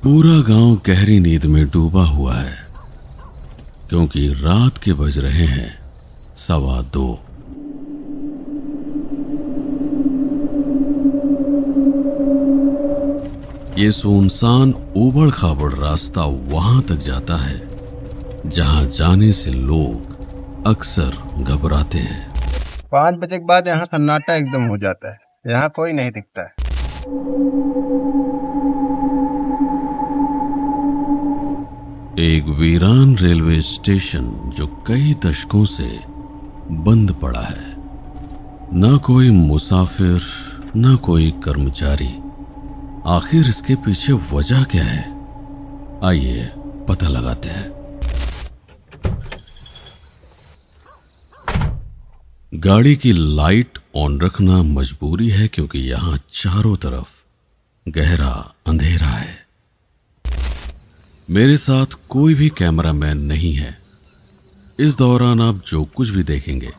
पूरा गांव गहरी नींद में डूबा हुआ है क्योंकि रात के बज रहे हैं 2:15। ये सुनसान उबड़ खाबड़ रास्ता वहां तक जाता है जहां जाने से लोग अक्सर घबराते हैं। 5 बजे के बाद यहाँ सन्नाटा एकदम हो जाता है। यहाँ कोई नहीं दिखता है। एक वीरान रेलवे स्टेशन जो कई दशकों से बंद पड़ा है। ना कोई मुसाफिर, ना कोई कर्मचारी। आखिर इसके पीछे वजह क्या है? आइए पता लगाते हैं। गाड़ी की लाइट ऑन रखना मजबूरी है क्योंकि यहां चारों तरफ गहरा अंधेरा है। मेरे साथ कोई भी कैमरामैन नहीं है। इस दौरान आप जो कुछ भी देखेंगे,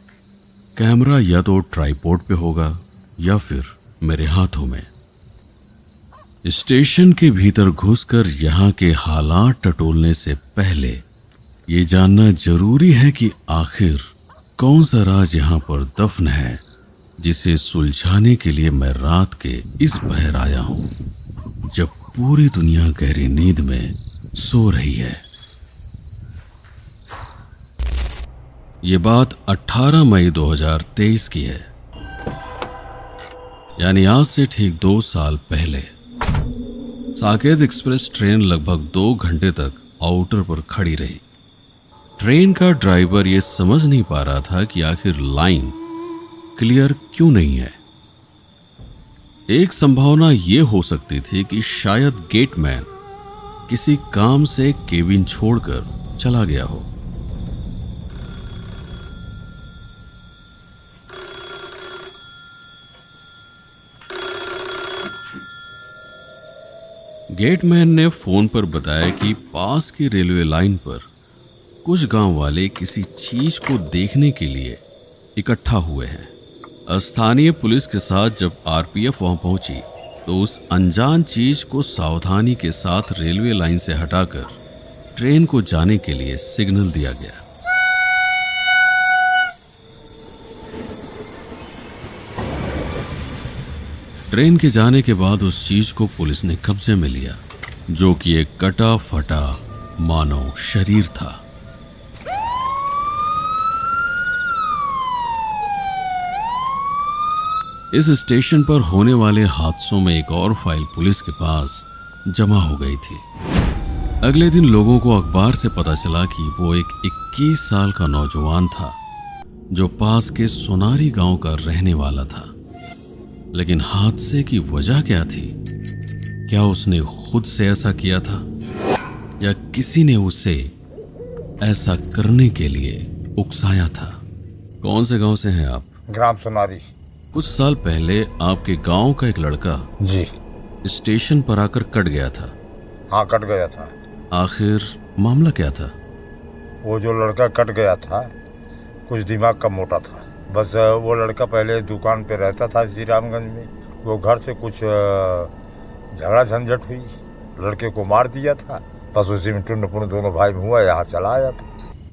कैमरा या तो ट्राइपॉड पे होगा या फिर मेरे हाथों में। स्टेशन के भीतर घुसकर यहाँ के हालात टटोलने से पहले ये जानना जरूरी है कि आखिर कौन सा राज यहाँ पर दफन है जिसे सुलझाने के लिए मैं रात के इस पहर आया हूं जब पूरी दुनिया गहरी नींद में सो रही है। ये बात 18 मई 2023 की है, यानी आज से ठीक 2 साल पहले। साकेत एक्सप्रेस ट्रेन लगभग 2 घंटे तक आउटर पर खड़ी रही। ट्रेन का ड्राइवर यह समझ नहीं पा रहा था कि आखिर लाइन क्लियर क्यों नहीं है। एक संभावना यह हो सकती थी कि शायद गेटमैन किसी काम से केबिन छोड़कर चला गया हो। गेटमैन ने फोन पर बताया कि पास की रेलवे लाइन पर कुछ गांव वाले किसी चीज को देखने के लिए इकट्ठा हुए हैं। स्थानीय पुलिस के साथ जब आरपीएफ वहां पहुंची तो उस अनजान चीज को सावधानी के साथ रेलवे लाइन से हटाकर ट्रेन को जाने के लिए सिग्नल दिया गया। ट्रेन के जाने के बाद उस चीज को पुलिस ने कब्जे में लिया, जो कि एक कटा फटा मानव शरीर था। इस स्टेशन पर होने वाले हादसों में एक और फाइल पुलिस के पास जमा हो गई थी। अगले दिन लोगों को अखबार से पता चला कि वो एक 21 साल का नौजवान था जो पास के सोनारी गांव का रहने वाला था। लेकिन हादसे की वजह क्या थी? क्या उसने खुद से ऐसा किया था या किसी ने उसे ऐसा करने के लिए उकसाया था? कौन से गांव से हैं आप? ग्राम सोनारी। कुछ साल पहले आपके गांव का एक लड़का जी स्टेशन पर आकर कट गया था। हाँ, कट गया था। आखिर मामला क्या था? वो जो लड़का कट गया था कुछ दिमाग का मोटा था। बस वो लड़का पहले दुकान पे रहता था श्री रामगंज में। वो घर से कुछ झगड़ा झंझट हुई, लड़के को मार दिया था। बस उसी में टुंड दोनों भाई में हुआ, यहाँ चला आया था।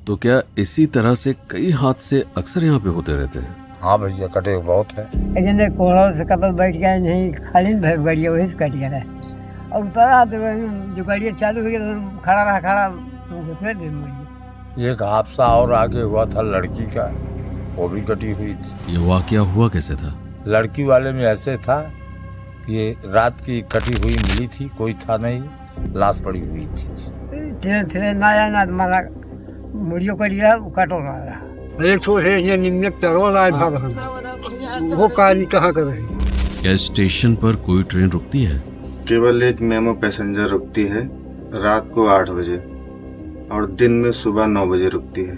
तो क्या इसी तरह से कई हादसे अक्सर यहाँ पे होते रहते हैं? हाँ भैया, कटे बहुत है। कोहरा से कब बैठ गया नहीं, खाली गाड़िया वही से कट गया है। और उतरा तो जो गाड़िया चालू हो गया खड़ा रहा तो फिर दिन एक हादसा और आगे हुआ था लड़की का, वो भी कटी हुई थी। ये वाकया हुआ कैसे था? लड़की वाले में ऐसे था कि रात की कटी हुई मिली थी, कोई था नहीं, लाश पड़ी हुई थी। ट्रेन ना आया ना मारा मुड़ियों कर दिया, कटो रहा। एक सौ है ये निम्न चढ़वा रहा था, वो कहानी कहाँ कर रही? क्या स्टेशन पर कोई ट्रेन रुकती है? केवल एक मेमो पैसेंजर रुकती है, रात को 8 बजे और दिन में सुबह 9 बजे रुकती है।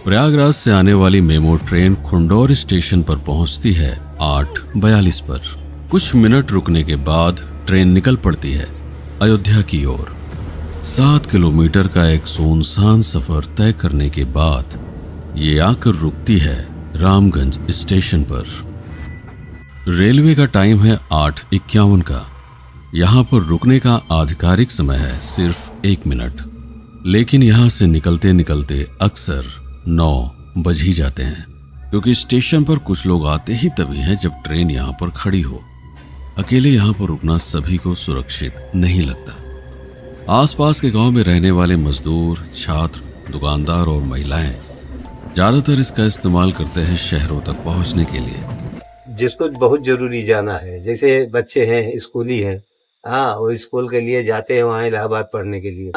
प्रयागराज से आने वाली मेमो ट्रेन खुंडौर स्टेशन पर पहुंचती है 8:42 पर। कुछ मिनट रुकने के बाद ट्रेन निकल पड़ती है अयोध्या की ओर। 7 किलोमीटर का एक सुनसान सफर तय करने के बाद ये आकर रुकती है रामगंज स्टेशन पर। रेलवे का टाइम है 8:51 का। यहाँ पर रुकने का आधिकारिक समय है सिर्फ 1 मिनट, लेकिन यहाँ से निकलते निकलते अक्सर 9 बज ही जाते हैं, क्योंकि स्टेशन पर कुछ लोग आते ही तभी हैं जब ट्रेन यहाँ पर खड़ी हो। अकेले यहाँ पर रुकना सभी को सुरक्षित नहीं लगता। आसपास के गांव में रहने वाले मजदूर, छात्र, दुकानदार और महिलाएं ज्यादातर इसका इस्तेमाल करते हैं शहरों तक पहुंचने के लिए। जिसको बहुत जरूरी जाना है, जैसे बच्चे हैं, स्कूली हैं, हाँ, वो स्कूल के लिए जाते हैं वहाँ इलाहाबाद पढ़ने के लिए।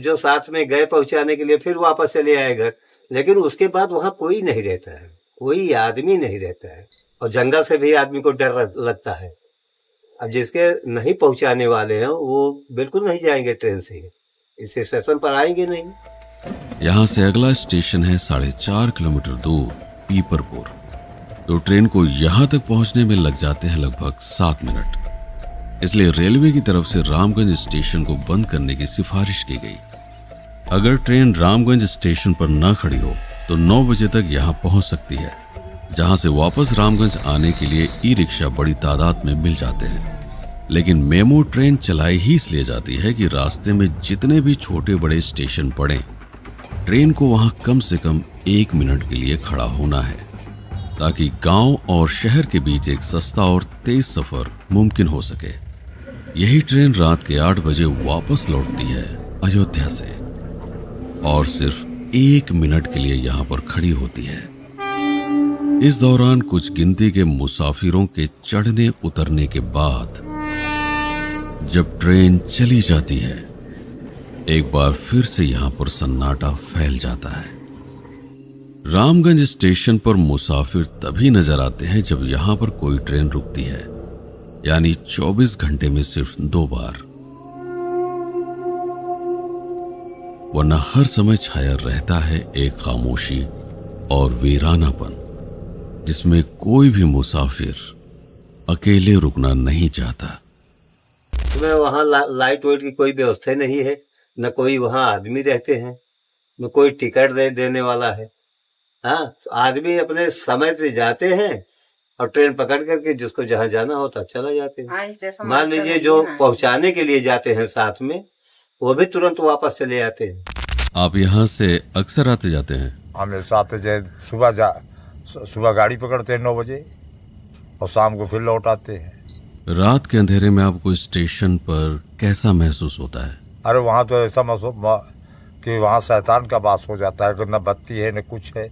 जो साथ में गए पहुँचाने के लिए फिर वापस चले आए घर, लेकिन उसके बाद वहाँ कोई नहीं रहता है, कोई आदमी नहीं रहता है, और जंगल से भी आदमी को डर लगता है। अब जिसके नहीं पहुँचाने वाले हैं वो बिल्कुल नहीं जाएंगे ट्रेन से, इस स्टेशन पर आएंगे नहीं। यहाँ से अगला स्टेशन है 4.5 किलोमीटर दूर पीपरपुर, तो ट्रेन को यहाँ तक पहुँचने में लग जाते हैं लगभग 7 मिनट। इसलिए रेलवे की तरफ से रामगंज स्टेशन को बंद करने की सिफारिश की गई। अगर ट्रेन रामगंज स्टेशन पर न खड़ी हो तो 9 बजे तक यहाँ पहुँच सकती है, जहाँ से वापस रामगंज आने के लिए ई रिक्शा बड़ी तादाद में मिल जाते हैं। लेकिन मेमो ट्रेन चलाई ही इसलिए जाती है कि रास्ते में जितने भी छोटे बड़े स्टेशन पड़े, ट्रेन को वहां कम से कम 1 मिनट के लिए खड़ा होना है, ताकि गांव और शहर के बीच एक सस्ता और तेज सफर मुमकिन हो सके। यही ट्रेन रात के 8 बजे वापस लौटती है अयोध्या से, और सिर्फ 1 मिनट के लिए यहां पर खड़ी होती है। इस दौरान कुछ गिनती के मुसाफिरों के चढ़ने उतरने के बाद जब ट्रेन चली जाती है, एक बार फिर से यहां पर सन्नाटा फैल जाता है। रामगंज स्टेशन पर मुसाफिर तभी नजर आते हैं जब यहां पर कोई ट्रेन रुकती है, यानी 24 घंटे में सिर्फ 2 बार, वरना हर समय छाया रहता है एक खामोशी और वीरानापन, जिसमें कोई भी मुसाफिर अकेले रुकना नहीं चाहता। तुम्हें वहाँ लाइट वाइट की कोई व्यवस्था नहीं है, न कोई वहाँ आदमी रहते हैं, न कोई टिकट देने वाला है। हाँ, तो आदमी अपने समय पे जाते हैं और ट्रेन पकड़ करके जिसको जहाँ जाना होता चला जाते हैं। मान लीजिए जो पहुँचाने के लिए जाते हैं साथ में, वो भी तुरंत वापस चले जाते हैं। आप यहाँ से अक्सर आते जाते हैं? हमेशा आते जाए, सुबह गाड़ी पकड़ते हैं 9 बजे और शाम को फिर लौट आते हैं। रात के अंधेरे में आपको स्टेशन पर कैसा महसूस होता है? अरे वहाँ तो ऐसा महसूस कि वहाँ शैतान का वास हो जाता है, न बत्ती है न कुछ है।